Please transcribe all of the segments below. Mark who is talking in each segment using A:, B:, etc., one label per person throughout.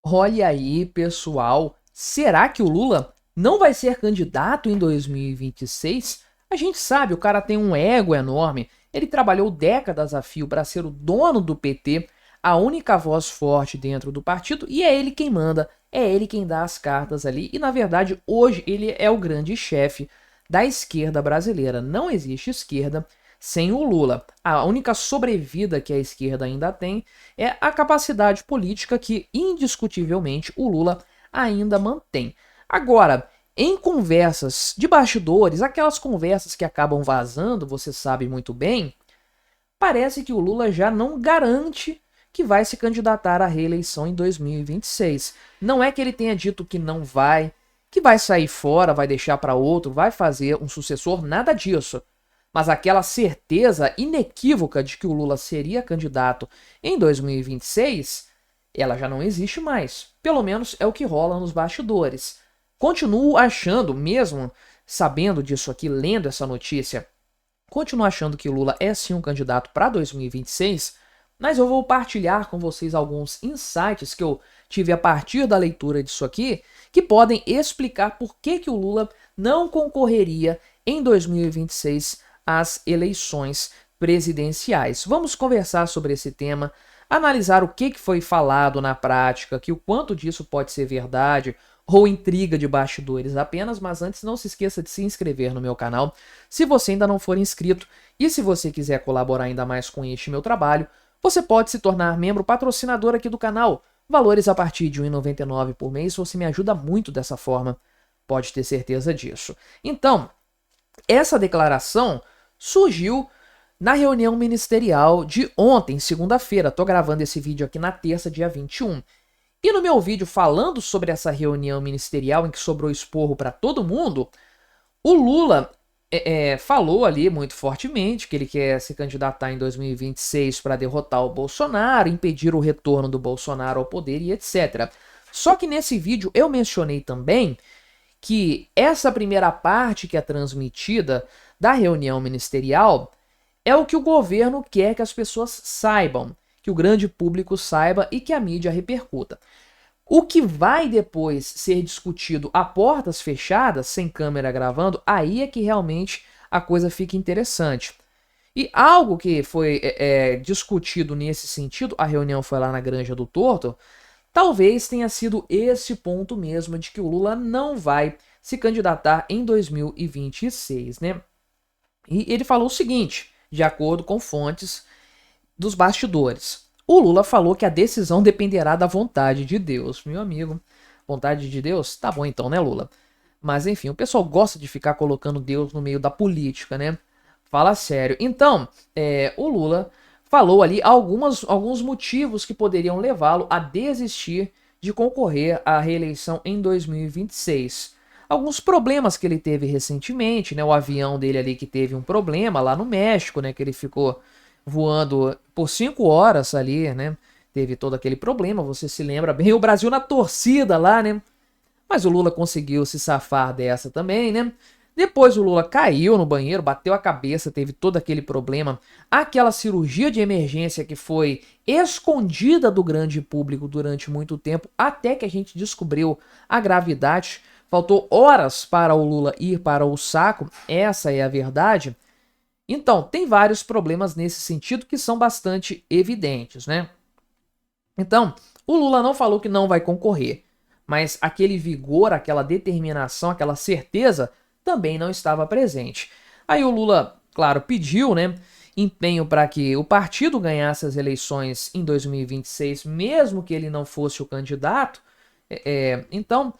A: Olha aí, pessoal, será que o Lula não vai ser candidato em 2026? A gente sabe, o cara tem um ego enorme, ele trabalhou décadas a fio para ser o dono do PT, a única voz forte dentro do partido, e é ele quem manda, é ele quem dá as cartas ali, e na verdade hoje ele é o grande chefe da esquerda brasileira. Não existe esquerda sem o Lula. A única sobrevida que a esquerda ainda tem é a capacidade política que, indiscutivelmente, o Lula ainda mantém. Agora, em conversas de bastidores, aquelas conversas que acabam vazando, você sabe muito bem, parece que o Lula já não garante que vai se candidatar à reeleição em 2026. Não é que ele tenha dito que não vai, que vai sair fora, vai deixar para outro, vai fazer um sucessor, nada disso. Mas aquela certeza inequívoca de que o Lula seria candidato em 2026, ela já não existe mais. Pelo menos é o que rola nos bastidores. Continuo achando, mesmo sabendo disso aqui, lendo essa notícia, continuo achando que o Lula é sim um candidato para 2026, mas eu vou partilhar com vocês alguns insights que eu tive a partir da leitura disso aqui, que podem explicar por que o Lula não concorreria em 2026 às eleições presidenciais. Vamos conversar sobre esse tema, analisar o que foi falado na prática, que o quanto disso pode ser verdade ou intriga de bastidores apenas, mas antes não se esqueça de se inscrever no meu canal se você ainda não for inscrito, e se você quiser colaborar ainda mais com este meu trabalho, você pode se tornar membro patrocinador aqui do canal. Valores a partir de R$ 1,99 por mês, você me ajuda muito dessa forma, pode ter certeza disso. Então, essa declaração surgiu na reunião ministerial de ontem, segunda-feira. Estou gravando esse vídeo aqui na terça, dia 21. E no meu vídeo falando sobre essa reunião ministerial em que sobrou esporro para todo mundo, o Lula falou ali muito fortemente que ele quer se candidatar em 2026 para derrotar o Bolsonaro, impedir o retorno do Bolsonaro ao poder e etc. Só que nesse vídeo eu mencionei também que essa primeira parte que é transmitida da reunião ministerial é o que o governo quer que as pessoas saibam, que o grande público saiba e que a mídia repercuta. O que vai depois ser discutido a portas fechadas, sem câmera gravando, aí é que realmente a coisa fica interessante. E algo que foi discutido nesse sentido, a reunião foi lá na Granja do Torto, talvez tenha sido esse ponto mesmo de que o Lula não vai se candidatar em 2026, né? E ele falou o seguinte, de acordo com fontes dos bastidores. O Lula falou que a decisão dependerá da vontade de Deus. Meu amigo, vontade de Deus? Tá bom então, né, Lula? Mas enfim, o pessoal gosta de ficar colocando Deus no meio da política, né? Fala sério. Então, o Lula falou ali alguns motivos que poderiam levá-lo a desistir de concorrer à reeleição em 2026. Alguns problemas que ele teve recentemente, né? O avião dele ali que teve um problema lá no México, né? Que ele ficou voando por 5 horas ali, né? Teve todo aquele problema, você se lembra bem, o Brasil na torcida lá, né? Mas o Lula conseguiu se safar dessa também, né? Depois o Lula caiu no banheiro, bateu a cabeça, teve todo aquele problema. Aquela cirurgia de emergência que foi escondida do grande público durante muito tempo, até que a gente descobriu a gravidade. Faltou horas para o Lula ir para o saco, essa é a verdade. Então, tem vários problemas nesse sentido que são bastante evidentes, né? Então, o Lula não falou que não vai concorrer, mas aquele vigor, aquela determinação, aquela certeza também não estava presente. Aí o Lula, claro, pediu, né, empenho para que o partido ganhasse as eleições em 2026, mesmo que ele não fosse o candidato. Então,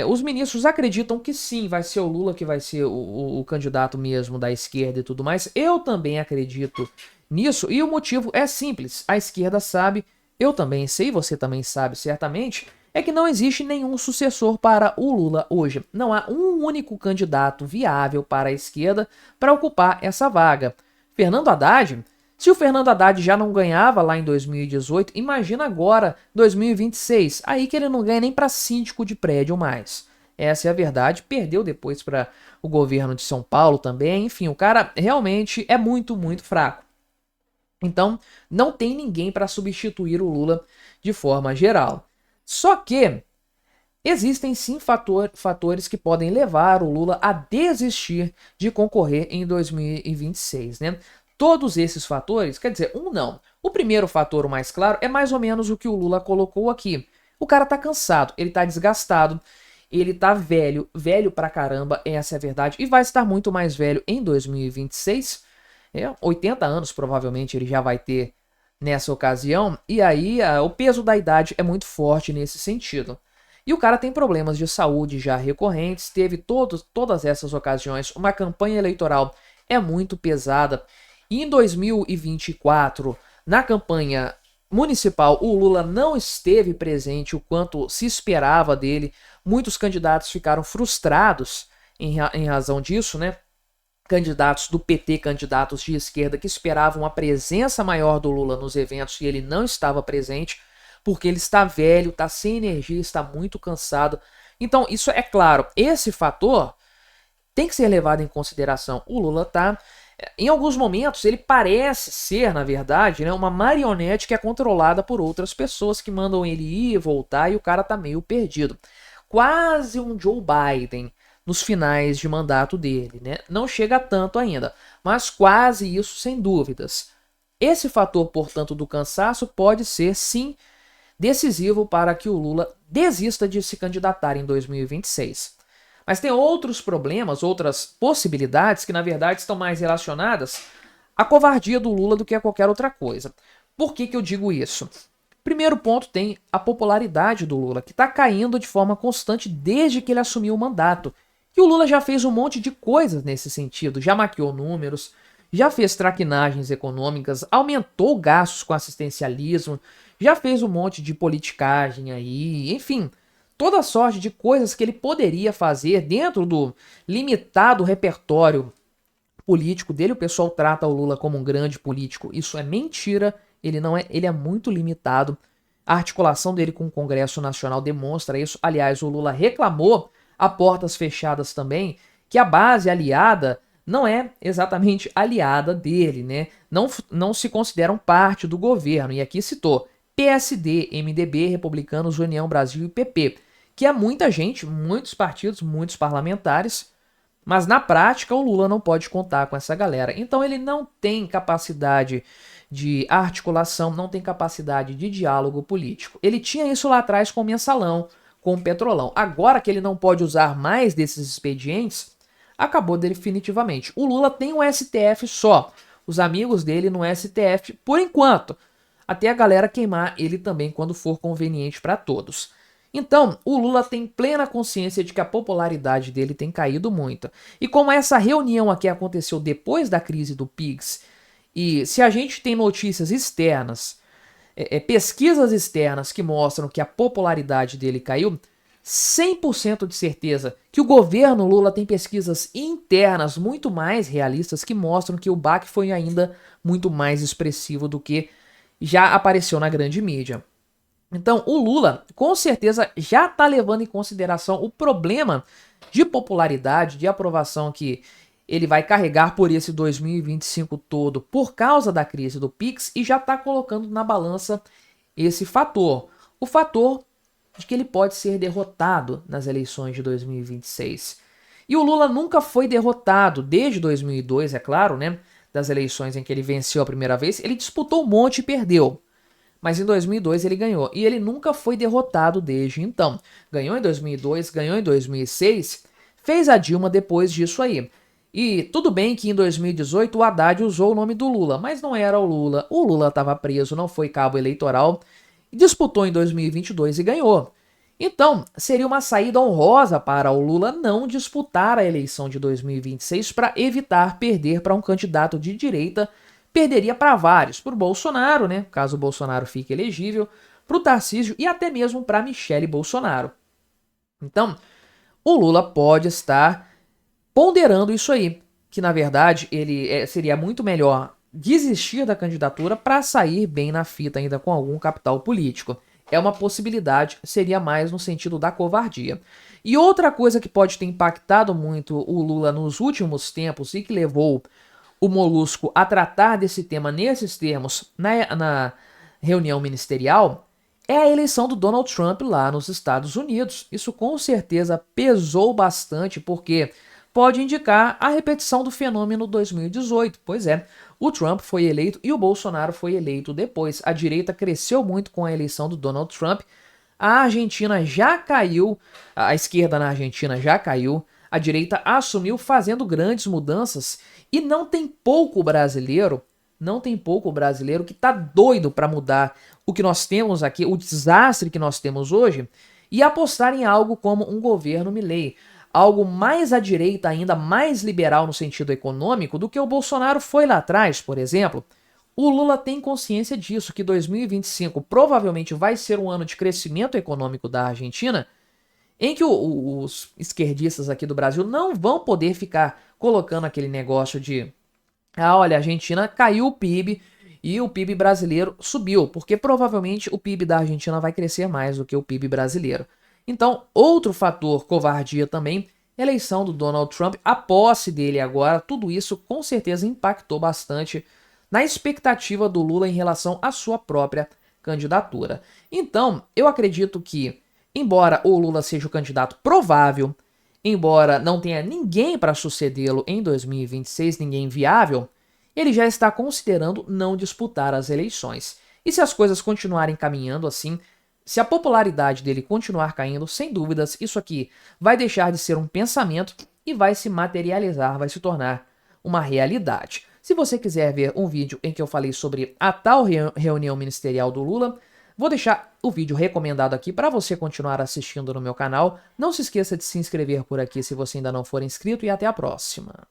A: os ministros acreditam que sim, vai ser o Lula que vai ser o candidato mesmo da esquerda e tudo mais. Eu também acredito nisso e o motivo é simples. A esquerda sabe, eu também sei, você também sabe certamente, é que não existe nenhum sucessor para o Lula hoje. Não há um único candidato viável para a esquerda para ocupar essa vaga. Fernando Haddad, se o Fernando Haddad já não ganhava lá em 2018, imagina agora 2026, aí que ele não ganha nem para síndico de prédio mais. Essa é a verdade, perdeu depois para o governo de São Paulo também, enfim, o cara realmente é muito, muito fraco. Então, não tem ninguém para substituir o Lula de forma geral. Só que existem sim fatores que podem levar o Lula a desistir de concorrer em 2026, né? Todos esses fatores, quer dizer, um não. O primeiro fator, o mais claro, é mais ou menos o que o Lula colocou aqui. O cara tá cansado, ele tá desgastado, ele tá velho, velho pra caramba, essa é a verdade, e vai estar muito mais velho em 2026. 80 anos provavelmente ele já vai ter nessa ocasião, e aí o peso da idade é muito forte nesse sentido. E o cara tem problemas de saúde já recorrentes, teve todas essas ocasiões, uma campanha eleitoral é muito pesada. E em 2024, na campanha municipal, o Lula não esteve presente o quanto se esperava dele. Muitos candidatos ficaram frustrados em razão disso, né? Candidatos do PT, candidatos de esquerda que esperavam a presença maior do Lula nos eventos e ele não estava presente, porque ele está velho, está sem energia, está muito cansado. Então, isso é claro, esse fator tem que ser levado em consideração. O Lula está, em alguns momentos, ele parece ser, na verdade, né, uma marionete que é controlada por outras pessoas que mandam ele ir e voltar e o cara está meio perdido. Quase um Joe Biden nos finais de mandato dele, né? Não chega a tanto ainda, mas quase isso sem dúvidas. Esse fator, portanto, do cansaço pode ser, sim, decisivo para que o Lula desista de se candidatar em 2026. Mas tem outros problemas, outras possibilidades que, na verdade, estão mais relacionadas à covardia do Lula do que a qualquer outra coisa. Por que eu digo isso? Primeiro ponto tem a popularidade do Lula, que está caindo de forma constante desde que ele assumiu o mandato. E o Lula já fez um monte de coisas nesse sentido, já maquiou números, já fez traquinagens econômicas, aumentou gastos com assistencialismo, já fez um monte de politicagem aí, enfim, toda sorte de coisas que ele poderia fazer dentro do limitado repertório político dele. O pessoal trata o Lula como um grande político, isso é mentira, ele não é, ele é muito limitado. A articulação dele com o Congresso Nacional demonstra isso. Aliás, o Lula reclamou a portas fechadas também que a base aliada não é exatamente aliada dele, né? Não se consideram parte do governo. E aqui citou PSD, MDB, Republicanos, União Brasil e PP, que é muita gente, muitos partidos, muitos parlamentares, mas na prática o Lula não pode contar com essa galera. Então ele não tem capacidade de articulação, não tem capacidade de diálogo político. Ele tinha isso lá atrás com o Mensalão, com o Petrolão. Agora que ele não pode usar mais desses expedientes, acabou definitivamente. O Lula tem um STF só, os amigos dele no STF, por enquanto, até a galera queimar ele também quando for conveniente para todos. Então, o Lula tem plena consciência de que a popularidade dele tem caído muito. E como essa reunião aqui aconteceu depois da crise do PIX, e se a gente tem notícias externas, pesquisas externas que mostram que a popularidade dele caiu, 100% de certeza que o governo Lula tem pesquisas internas muito mais realistas que mostram que o baque foi ainda muito mais expressivo do que já apareceu na grande mídia. Então, o Lula, com certeza, já está levando em consideração o problema de popularidade, de aprovação que ele vai carregar por esse 2025 todo por causa da crise do PIX e já está colocando na balança esse fator. O fator de que ele pode ser derrotado nas eleições de 2026. E o Lula nunca foi derrotado desde 2002, é claro, né? Das eleições em que ele venceu a primeira vez, ele disputou um monte e perdeu. Mas em 2002 ele ganhou. E ele nunca foi derrotado desde então. Ganhou em 2002, ganhou em 2006, fez a Dilma depois disso aí. E tudo bem que em 2018 o Haddad usou o nome do Lula, mas não era o Lula. O Lula estava preso, não foi cabo eleitoral. Disputou em 2022 e ganhou. Então, seria uma saída honrosa para o Lula não disputar a eleição de 2026 para evitar perder para um candidato de direita. Perderia para vários, para o Bolsonaro, né, caso o Bolsonaro fique elegível, para o Tarcísio e até mesmo para Michele Bolsonaro. Então, o Lula pode estar ponderando isso aí, que na verdade ele seria muito melhor desistir da candidatura para sair bem na fita ainda com algum capital político. É uma possibilidade, seria mais no sentido da covardia. E outra coisa que pode ter impactado muito o Lula nos últimos tempos e que levou o Molusco a tratar desse tema nesses termos na reunião ministerial é a eleição do Donald Trump lá nos Estados Unidos. Isso com certeza pesou bastante, porque pode indicar a repetição do fenômeno 2018. Pois é, o Trump foi eleito e o Bolsonaro foi eleito depois. A direita cresceu muito com a eleição do Donald Trump. A Argentina já caiu, a esquerda na Argentina já caiu, a direita assumiu fazendo grandes mudanças e não tem pouco brasileiro que tá doido para mudar o que nós temos aqui, o desastre que nós temos hoje, e apostar em algo como um governo Milei, algo mais à direita ainda, mais liberal no sentido econômico do que o Bolsonaro foi lá atrás, por exemplo. O Lula tem consciência disso, que 2025 provavelmente vai ser um ano de crescimento econômico da Argentina, em que os esquerdistas aqui do Brasil não vão poder ficar colocando aquele negócio de olha, a Argentina caiu o PIB e o PIB brasileiro subiu, porque provavelmente o PIB da Argentina vai crescer mais do que o PIB brasileiro. Então, outro fator covardia também, eleição do Donald Trump, a posse dele agora, tudo isso com certeza impactou bastante na expectativa do Lula em relação à sua própria candidatura. Então, eu acredito que, embora o Lula seja o candidato provável, embora não tenha ninguém para sucedê-lo em 2026, ninguém viável, ele já está considerando não disputar as eleições. E se as coisas continuarem caminhando assim, se a popularidade dele continuar caindo, sem dúvidas, isso aqui vai deixar de ser um pensamento e vai se materializar, vai se tornar uma realidade. Se você quiser ver um vídeo em que eu falei sobre a tal reunião ministerial do Lula, vou deixar o vídeo recomendado aqui para você continuar assistindo no meu canal. Não se esqueça de se inscrever por aqui se você ainda não for inscrito e até a próxima.